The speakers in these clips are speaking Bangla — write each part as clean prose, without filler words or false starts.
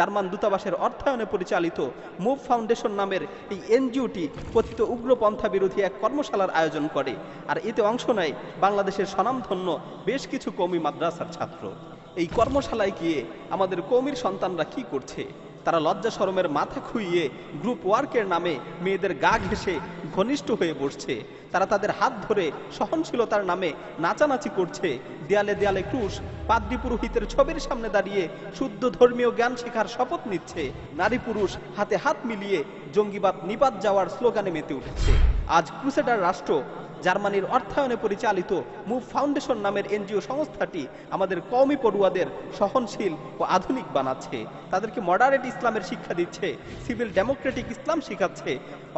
জার্মান দূতাবাসের অর্থায়নে পরিচালিত মুভ ফাউন্ডেশন নামের এই এনজিওটি কথিত উগ্রপন্থা বিরোধী এক কর্মশালার আয়োজন করে, আর এতে অংশ নেয় বাংলাদেশের স্বনামধন্য বেশ কিছু কওমি মাদ্রাসার ছাত্র। এই কর্মশালায় গিয়ে আমাদের কওমির সন্তানরা কি করছে? তারা লজ্জা শরমের মাথা খুইয়ে গ্রুপ ওয়ার্কের নামে মেয়েদের গা ঘেঁষে ঘনিষ্ঠ হয়ে বসছে। তারা তাদের হাত ধরে সহনশীলতার নামে নাচানাচি করছে। দেয়ালে দেয়ালে ক্রুশ, পাদ্রী পুরোহিতের ছবির সামনে দাঁড়িয়ে শুদ্ধ ধর্মীয় জ্ঞান শেখার শপথ নিচ্ছে। নারী পুরুষ হাতে হাত মিলিয়ে জঙ্গিবাদ নিপাত যাওয়ার স্লোগানে মেতে উঠেছে। আজ ক্রুসেডার রাষ্ট্র জার্মানির অর্থায়নে পরিচালিত মুভ ফাউন্ডেশন নামের এনজিও সংস্থাটি আমাদের কওমি পড়ুয়াদের সহনশীল ও আধুনিক বানাচ্ছে। তাদেরকে মডারেট ইসলামের শিক্ষা দিচ্ছে, সিভিল ডেমোক্রেটিক ইসলাম শেখাচ্ছে,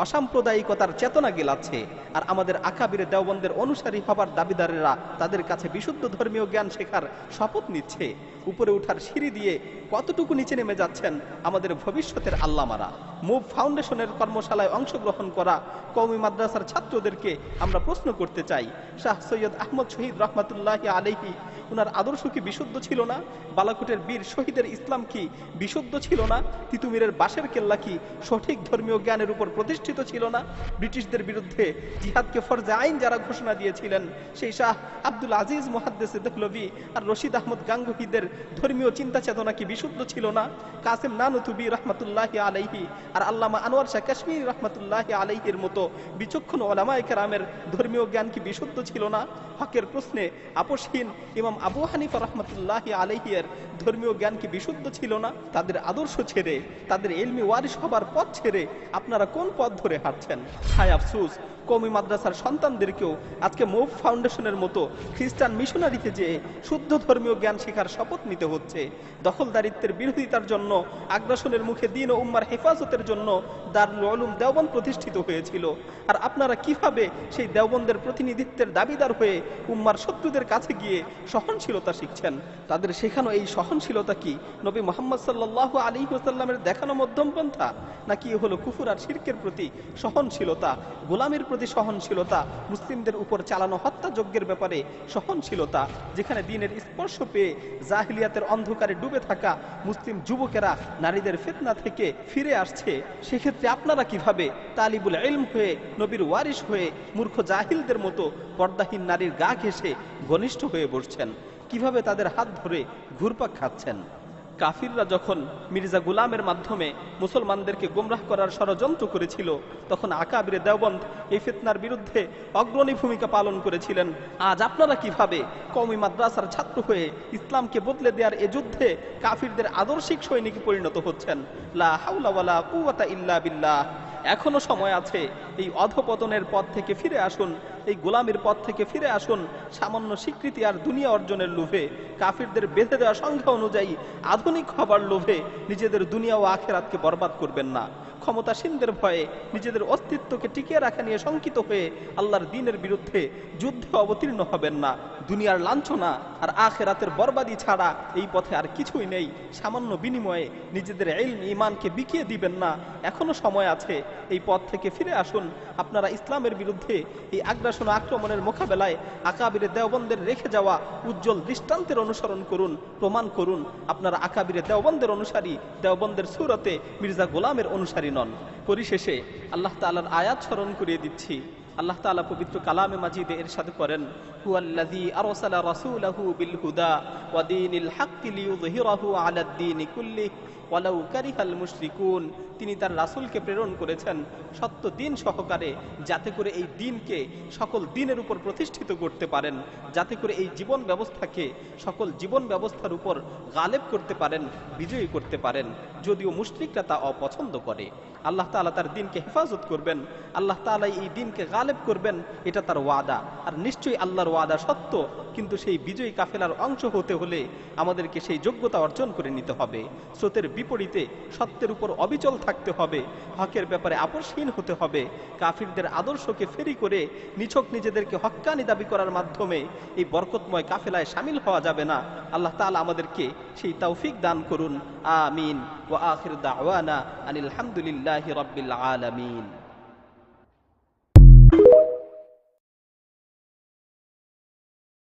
অসাম্প্রদায়িকতার চেতনা গেলাচ্ছে। আর আমাদের আকাবিরে দেওবন্দের অনুসারী হবার দাবিদারেরা তাদের কাছে বিশুদ্ধ ধর্মীয় জ্ঞান শেখার শপথ নিচ্ছে। উপরে ওঠার সিঁড়ি দিয়ে কতটুকু নিচে নেমে যাচ্ছেন আমাদের ভবিষ্যতের আল্লামারা। মুভ ফাউন্ডেশনের কর্মশালায় অংশগ্রহণ করা কওমি মাদ্রাসার ছাত্রদেরকে আমরা প্রশ্ন করতে চাই, শাহ সৈয়দ আহমদ শহীদ রহমাতুল্লাহি আলাইহি উনার আদর্শ কি বিশুদ্ধ ছিল না? বালাকোটের বীর শহীদের ইসলাম কি বিশুদ্ধ ছিল না? তিতুমিরের বাঁশের কেল্লা কি সঠিক ধর্মীয় জ্ঞানের উপর প্রতিষ্ঠিত ছিল না? ব্রিটিশদের বিরুদ্ধে জিহাদকে ফরজে আইন যারা ঘোষণা দিয়েছিলেন সেই শাহ আব্দুল আজিজ মুহাদ্দিস দেহলভী আর রশিদ আহমদ গাঙ্গুহিদের ধর্মীয় চিন্তা চেতনা কি বিশুদ্ধ ছিল না? কাসেম নানুতুবি রহমাতুল্লাহি আলাইহি আর আল্লামা আনোয়ার শাহ কাশ্মীরি রহমাতুল্লাহি আলাইহির মতো বিচক্ষণ ওলামায়ে কেরামের ধর্মীয় জ্ঞান কি বিশুদ্ধ ছিল না? হকের প্রশ্নে আপোষহীন ইমাম আবু হানিফা রহমাতুল্লাহি আলাইহির ধর্মীয় জ্ঞান কি বিশুদ্ধ ছিল না? তাদের আদর্শ ছেড়ে, তাদের ইলমি ওয়ারিস হবার পথ ছেড়ে আপনারা কোন পথ ধরে হাঁটছেন? হায় আফসোস, কওমি মাদ্রাসার সন্তানদেরকেও আজকে মুভ ফাউন্ডেশনের মতো খ্রিস্টান মিশনারিতে যেয়ে শুদ্ধ ধর্মীয় জ্ঞান শেখার শপথ নিতে হচ্ছে। দখলদারিত্বের বিরোধিতার জন্য, আগ্রাসনের মুখে দ্বীন ও উম্মার হেফাজতের জন্য দারুল উলুম দেওবন্দ প্রতিষ্ঠিত হয়েছিল। আর আপনারা কিভাবে সেই দেওবন্দের প্রতিনিধিত্বের দাবিদার হয়ে উম্মার শত্রুদের কাছে গিয়ে সহনশীলতা শিখছেন? তাদের শেখানো এই সহনশীলতা কি নবী মুহাম্মদ সাল্লাল্লাহু আলাইহি ওয়াসাল্লামের দেখানো মধ্যম পন্থা, নাকি হলো কুফর আর শিরকের প্রতি সহনশীলতা, গোলামের প্রতি সহনশীলতা, মুসলিমদের উপর চালানো হত্যাযজ্ঞের ব্যাপারে সহনশীলতা, যেখানে দ্বীনের স্পর্শ পেয়ে জাহিলিয়াতের অন্ধকারে ডুবে থাকা মুসলিম যুবকেরা নারীদের ফিতনা থেকে ফিরে আসছে? সেক্ষেত্রে আপনারা কিভাবে তালিবুল ইলম হয়ে, নবীর ওয়ারিস হয়ে মূর্খ জাহিলদের মতো পর্দাহীন নারীর গা ঘেঁষে ঘনিষ্ঠ হয়ে বসছেন? কিভাবে তাদের হাত ধরে ঘুরপাক খাচ্ছেন? কাফিররা যখন মির্জা গুলামের মাধ্যমে মুসলমানদেরকে গোমরাহ করার ষড়যন্ত্র করেছিল, তখন আকাবিরে দেওবন্দ এই ফিতনার বিরুদ্ধে অগ্রণী ভূমিকা পালন করেছিলেন। আজ আপনারা কিভাবে কওমি মাদ্রাসার ছাত্র হয়ে ইসলামকে বদলে দেওয়ার এ যুদ্ধে কাফিরদের আদর্শিক সৈনিকে পরিণত হচ্ছেন? লা হাওলা ওয়ালা কুওয়াতা ইল্লা বিল্লাহ। এখনো সময় আছে। এই অধপতনের পথ থেকে ফিরে আসুন, এই গোলামির পথ থেকে ফিরে আসুন। সামান্য স্বীকৃতি আর দুনিয়া অর্জনের লোভে, কাফিরদের বেঁধে দেওয়া সংখ্যা অনুযায়ী আধুনিক হবার লোভে নিজেদের দুনিয়া ও আখিরাতকে বরবাদ করবেন না। ক্ষমতাসীনদের ভয়ে নিজেদের অস্তিত্বকে টিকিয়ে রাখা নিয়ে শঙ্কিত হয়ে আল্লাহর দ্বীনের বিরুদ্ধে যুদ্ধে অবতীর্ণ হবেন না। দুনিয়ার লাঞ্ছনা আর আখিরাতের বরবাদি ছাড়া এই পথে আর কিছুই নেই। সামান্য বিনিময়ে নিজেদের ইলম ঈমানকে বিকিয়ে দিবেন না। এখনো সময় আছে। এই পথ থেকে ফিরে আসুন। আপনারা ইসলামের বিরুদ্ধে এই আগ্রাসন আক্রমণের মোকাবেলায় আকাবিরে দেওবন্দের রেখে যাওয়া উজ্জ্বল দৃষ্টান্তের অনুসরণ করুন, প্রমাণ করুন আপনারা আকাবিরে দেওবন্দের অনুসারী, দেওবন্দের সুরতে মির্জা গোলামের অনুসারী নন। পরিশেষে আল্লাহ তাআলার আয়াত স্মরণ করিয়ে দিচ্ছি। আল্লাহ তাআলা পবিত্র কালামে মাজিদে ইরশাদ করেন, হুয়াল্লাযী আরসালা রাসূলাহু বিল হুদা ওয়া দীনিল হাক্কি লিইয়ুযহিরাহু আলাদ দীনি কুল্লিহি ওয়ালাউ কারিহাল মুশরিকুন। তিনি তার রাসূলকে প্রেরণ করেছেন সত্য দিন সহকারে, যাতে করে এই দিনকে সকল দিনের উপর প্রতিষ্ঠিত করতে পারেন, যাতে করে এই জীবন ব্যবস্থাকে সকল জীবন ব্যবস্থার উপর গালেব করতে পারেন, বিজয়ী করতে পারেন, যদিও মুশরিকরা তা অপছন্দ করে। আল্লাহ তাআলা তার দিনকে হেফাজত করবেন, আল্লাহ তাআলা এই দিনকে গালেব করবেন, এটা তার ওয়াদা। আর নিশ্চয়ই আল্লাহর ওয়াদা সত্য, কিন্তু সেই বিজয়ী কাফেলার অংশ হতে হলে আমাদেরকে সেই যোগ্যতা অর্জন করে নিতে হবে। স্রোতের বিপরীতে সত্যের উপর অবিচল থাকতে হবে, হকের ব্যাপারে আপোষহীন হতে হবে। কাফিরদের আদর্শকে ফেরি করে নিছক নিজেদেরকে হক্কানি দাবি করার মাধ্যমে এই বরকতময় কাফেলায় শামিল হওয়া যাবে না। আল্লাহ তাআলা আমাদেরকে সেই তৌফিক দান করুন। আমিন। ওয়া আখির দাওয়ানা আনিল হামদুলিল্লাহি রাব্বিল আলামিন।